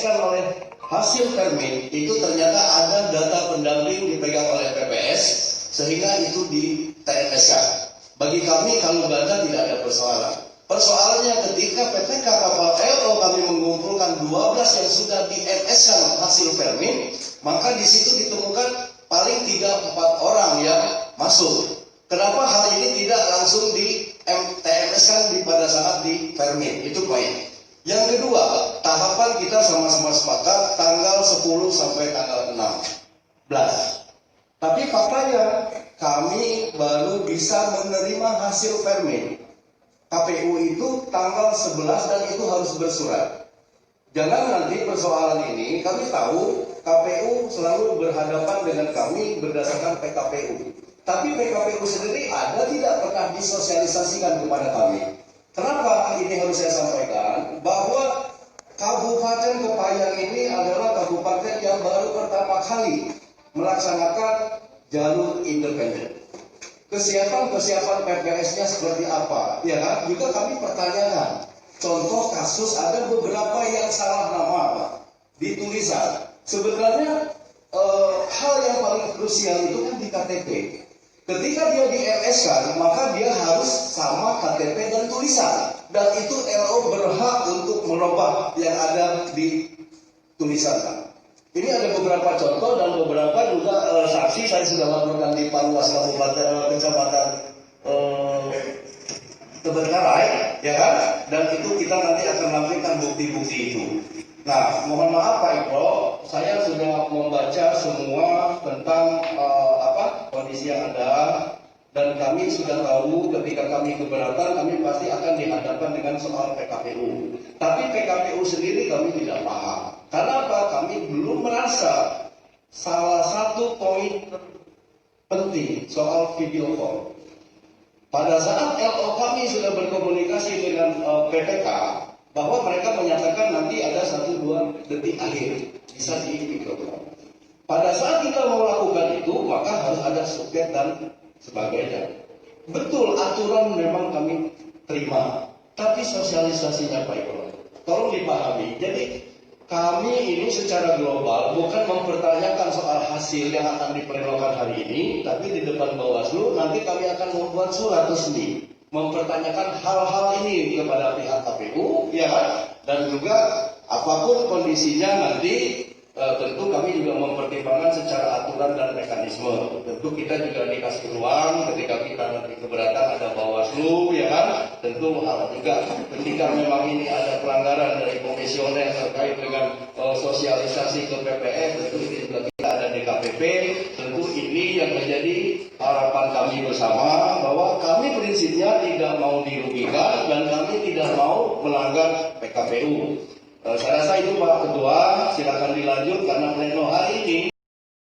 TMS-kan oleh hasil permin itu ternyata ada data pendamping dipegang oleh PPS sehingga itu di TMS-kan. Bagi kami kalau data tidak ada persoalan. Persoalannya ketika PPK kapal LO kami mengumpulkan 12 yang sudah di MS-kan hasil permin, maka di situ ditemukan paling 3-4 orang yang masuk. Kenapa hal ini tidak langsung di TMS-kan pada saat di permin? Itu poin. Yang kedua, tahapan kita sama-sama sepakat tanggal 10 sampai tanggal 16. Tapi faktanya kami baru bisa menerima hasil permin. KPU itu tanggal 11 dan itu harus bersurat. Jangan nanti persoalan ini, kami tahu KPU selalu berhadapan dengan kami berdasarkan PKPU. Tapi PKPU sendiri ada tidak pernah disosialisasikan kepada kami. Kenapa ini harus saya sampaikan? Bahwa Kabupaten Kepayang ini adalah kabupaten yang baru pertama kali melaksanakan jalur independen. Kesiapan PPS-nya seperti apa? Ya kan? Juga kami pertanyakan. Contoh kasus ada beberapa yang salah nama di tulisan. Sebenarnya hal yang paling krusial itu kan di KTP. Ketika dia di RS-kan, maka dia harus sama KTP dan tulisan. Dan itu LO berhak untuk merubah yang ada di tulisan. Ini ada beberapa contoh dan beberapa juga saksi saya sudah laporkan di Panwas Kabupaten Kecamatan Tebengarai, ya kan? Dan itu kita nanti akan lampirkan bukti-bukti itu. Nah, mohon maaf Pak Ipro, saya sudah membaca semua tentang kondisi yang ada dan kami sudah tahu ketika kami keberatan kami pasti akan dihadapkan dengan soal PKPU. Tapi PKPU sendiri kami tidak paham. Karena apa? Kami belum merasa salah satu poin penting soal video call. Pada saat LO kami sudah berkomunikasi dengan PPK bahwa mereka menyatakan nanti ada 1-2 detik akhir bisa di-video call. Pada saat kita mau lakukan itu, maka harus ada suket dan sebagainya. Betul, aturan memang kami terima. Tapi sosialisasinya Pak Ipro, tolong dipahami. Jadi, kami ini secara global bukan mempertanyakan soal hasil yang akan diperolehkan hari ini, tapi di depan Bawaslu nanti kami akan membuat surat resmi mempertanyakan hal-hal ini kepada pihak KPU, ya kan? Dan juga apapun kondisinya nanti tentu kami juga mempertimbangkan secara aturan dan mekanisme. Tentu kita juga dikasih ruang ketika kita nanti keberatan ada Bawaslu, ya kan? Tentu hal juga ketika memang ini ada pelanggaran dari komisioner terkait dengan sosialisasi ke PPS, tentu ini juga kita ada DKPP. Tentu ini yang menjadi harapan kami bersama bahwa kami prinsipnya tidak mau dirugikan dan kami tidak mau melanggar PKPU. Saya rasa itu Pak Ketua, silakan dilanjut karena pleno hari ini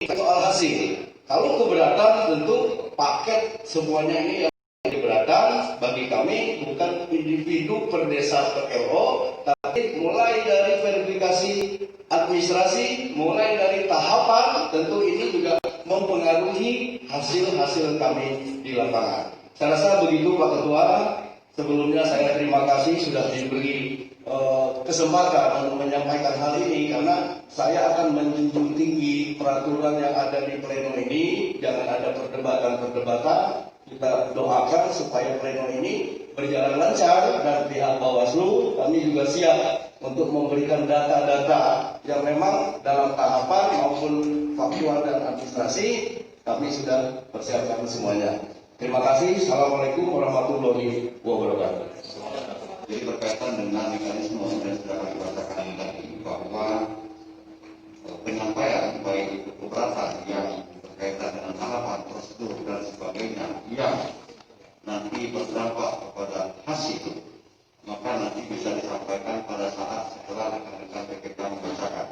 soal hasil. Kalau keberatan tentu paket semuanya ini yang keberatan bagi kami bukan individu per desa per LO, tapi mulai dari verifikasi administrasi, mulai dari tahapan, tentu ini juga mempengaruhi hasil-hasil kami di lapangan. Saya rasa begitu Pak Ketua. Sebelumnya saya terima kasih sudah diberi kesempatan untuk menyampaikan hal ini karena saya akan menjunjung tinggi peraturan yang ada di pleno ini. Jangan ada perdebatan-perdebatan. Kita doakan supaya pleno ini berjalan lancar dan pihak Bawaslu kami juga siap untuk memberikan data-data yang memang dalam tahapan maupun faktual dan administrasi kami sudah persiapkan semuanya. Terima kasih. Assalamualaikum warahmatullahi wabarakatuh. Jadi berkaitan dengan mekanisme yang sudah kami bacakan tadi bahwa penyampaian baik keberatan yang berkaitan dengan tahapan prosedur dan sebagainya yang nanti berdampak kepada hasil maka nanti bisa disampaikan pada saat setelah rekan-rekan PPK membacakan.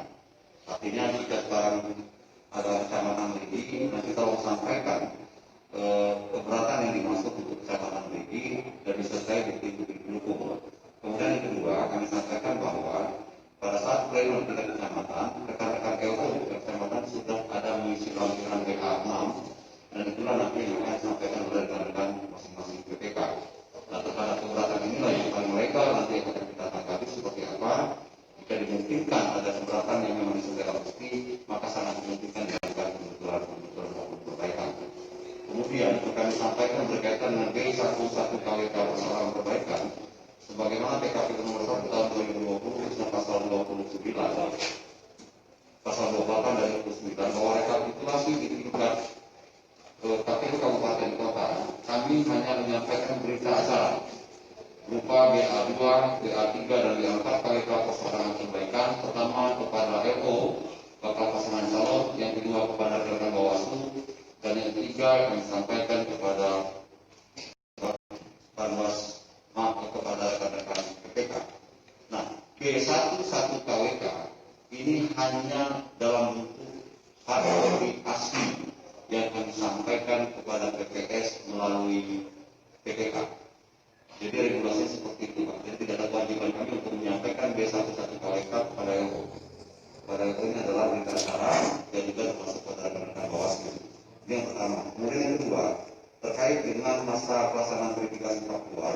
Artinya jika sekarang ada kecamatan Ligi nanti tolong sampaikan keberatan yang dimaksud untuk kecamatan Ligi dan disertai bukti-bukti pendukung. Kemudian yang kedua, kami sampaikan bahwa pada saat pleno tingkat kecamatan, rekan-rekan LO di kecamatan sudah ada mengisi lampiran WA 6 dan itulah nanti yang akan disampaikan oleh rekan-rekan masing-masing PPK. Nah, terhadap keberatan inilah yang akan mereka nanti akan kita tanggapi seperti apa. Jika dimungkinkan ada keberatan persoalan perbaikan, sebagaimana PKPU nomor 1 tahun 2020 Islam pasal 29, pasal 28 dan 29 bahwa rekapitulasi di tingkat KPU Kabupaten Kota, kami hanya menyampaikan berita acara berupa BA2, BA3, dan BA4 KWK persoalan perbaikan. Pertama kepada LO bakal pasangan calon, yang kedua kepada rekan Bawaslu, dan yang ketiga kami sampaikan kepada Panwas, kepada rekan-rekan PPK. Nah, B11 KWK ini hanya dalam bentuk hard copy asli yang kami sampaikan kepada PPS melalui PPK. Jadi regulasinya seperti itu, Pak. Jadi tidak ada kewajiban kami untuk menyampaikan B11 KWK kepada LO. Pada LO ini adalah berita acara dan juga termasuk pada rekan-rekan Bawaslu. Ini yang pertama. Kemudian yang kedua, terkait dengan masa pelaksanaan verifikasi faktual,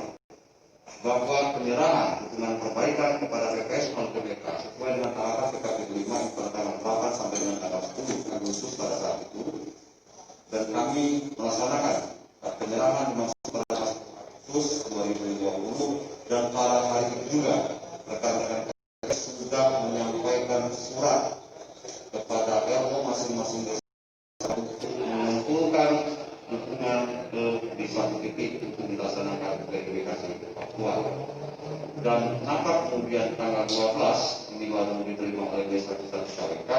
bahwa penyerahan dukungan perbaikan kepada PPS melalui PPK sesuai dengan arahan PKPU 5 pada tanggal 8 sampai dengan tanggal 10 Agustus pada saat itu, dan kami melaksanakan penyerahan dimaksud pada tanggal 1 Agustus 2020, dan pada hari itu juga rekan-rekan PPS sudah menyampaikan surat kepada LO masing-masing desa untuk mengumpulkan dukungan di suatu titik untuk dilaksanakan verifikasi faktual. Dan kenapa kemudian tanggal 12 ini baru diterima oleh B11 KWK?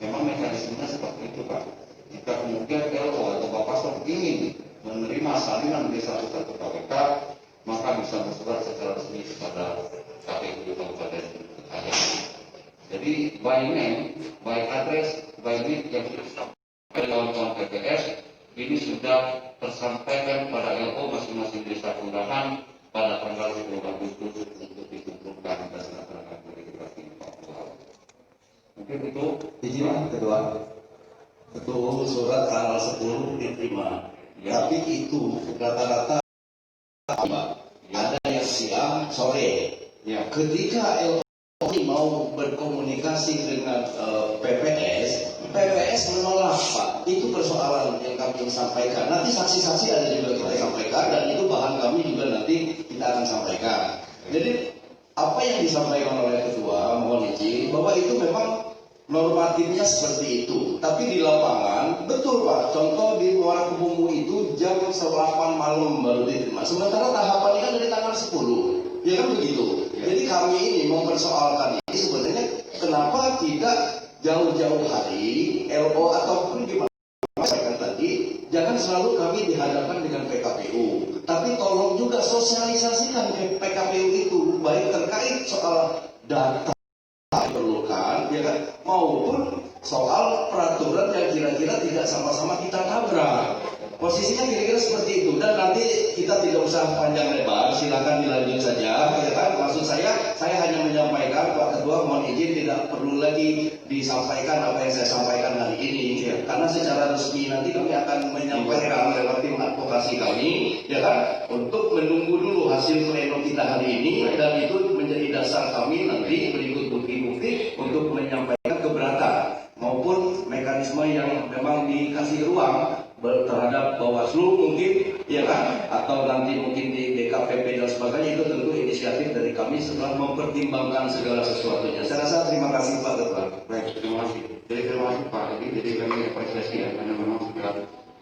Memang mekanismenya seperti itu, Pak. Jika kemudian LO atau Bapaslu ingin menerima salinan B11 KWK, maka bisa bersurat secara resmi kepada KPU Kabupaten Aceh. Jadi by name, by address, by name yang disampaikan kawan-kawan PPS ini sudah tersampaikan pada LO masing-masing desa kelurahan pada tanggal 10 Agustus untuk dikumpulkan dan dilaksanakan verifikasi faktual. Mungkin itu Izin kedua, betul surat tanggal 10 diterima. Ya. Tapi itu rata-rata ada yang siang sore. Ya. Ketika LO mau berkomunikasi dengan PPS menolak, Pak. Itu persoalan yang kami sampaikan. Nanti saksi-saksi ada juga kita sampaikan, dan itu bahan kami juga nanti kita akan sampaikan. Jadi apa yang disampaikan oleh ketua, mohon izin bahwa itu memang normatifnya seperti itu. Tapi di lapangan betul, Pak. Contoh di Muara Kebumbu itu jam 8 malam baru diterima. Sementara tahapannya kan dari tanggal 10. Ya kan begitu. Jadi kami ini mempersoalkan ini sebenarnya kenapa tidak jauh-jauh hari LO ataupun gimana sampaikan tadi, jangan selalu kami dihadapkan dengan PKPU, tapi tolong juga sosialisasikan ke PKPU itu baik terkait soal data yang diperlukan, ya kan, maupun soal peraturan yang kira-kira tidak sama-sama kita tabrak. Posisinya kira-kira seperti itu, dan nanti kita tidak usah panjang lebar, silakan dilanjut saja, ya kan? Maksud saya hanya menyampaikan, Pak Ketua, mohon izin tidak perlu lagi disampaikan apa yang saya sampaikan hari ini, ya. Karena secara resmi nanti kami akan menyampaikan lewat tim advokasi kami, ya kan, untuk menunggu dulu hasil pleno kita hari ini, dan itu menjadi dasar kami nanti berikut bukti-bukti untuk menyampaikan keberatan maupun mekanisme yang memang dikasih ruang terhadap Bawaslu mungkin, ya kan, atau nanti mungkin di DKPP dan sebagainya. Itu tentu inisiatif dari kami setelah mempertimbangkan segala sesuatunya. Saya rasa terima kasih Pak Ketua. baik, terima kasih. Jadi terima kasih Pak. Jadi kami apresiasi ya, karena memang sudah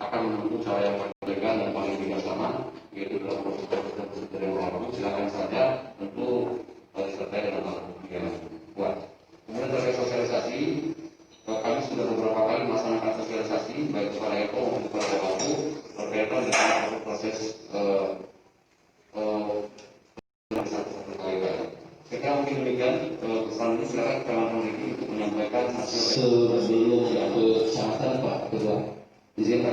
akan menempuh cara yang paling legal dan paling bijaksana, yaitu dalam prosedur yang berlaku. Silakan saja tentu disertai dengan alat bukti yang kuat. Kemudian terkait sosialisasi, kami sudah beberapa kali melaksanakan sosialisasi baik kepada EPO maupun kepada Bawaslu berkaitan dengan proses satu kali. Saya kira mungkin demikian. Selanjutnya silakan Kepala Komisi untuk menyampaikan hasil. Sebelum ke kecamatan Pak Ketua, izin.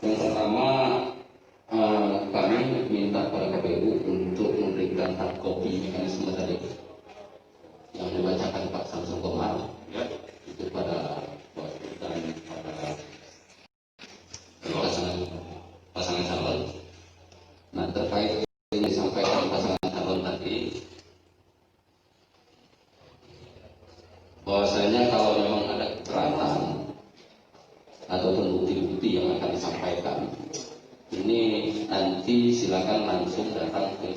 Yang pertama kami minta pada KPU untuk memberikan hard copy mekanisme tadi yang dibacakan Pak Samsul Komar, Ya. itu pada dan pada pasangan calon. Nah, terkait yang disampaikan pasangan calon tadi, bahwasanya kalau memang ada keberatan ataupun bukti-bukti yang akan disampaikan, ini nanti silakan langsung datang ke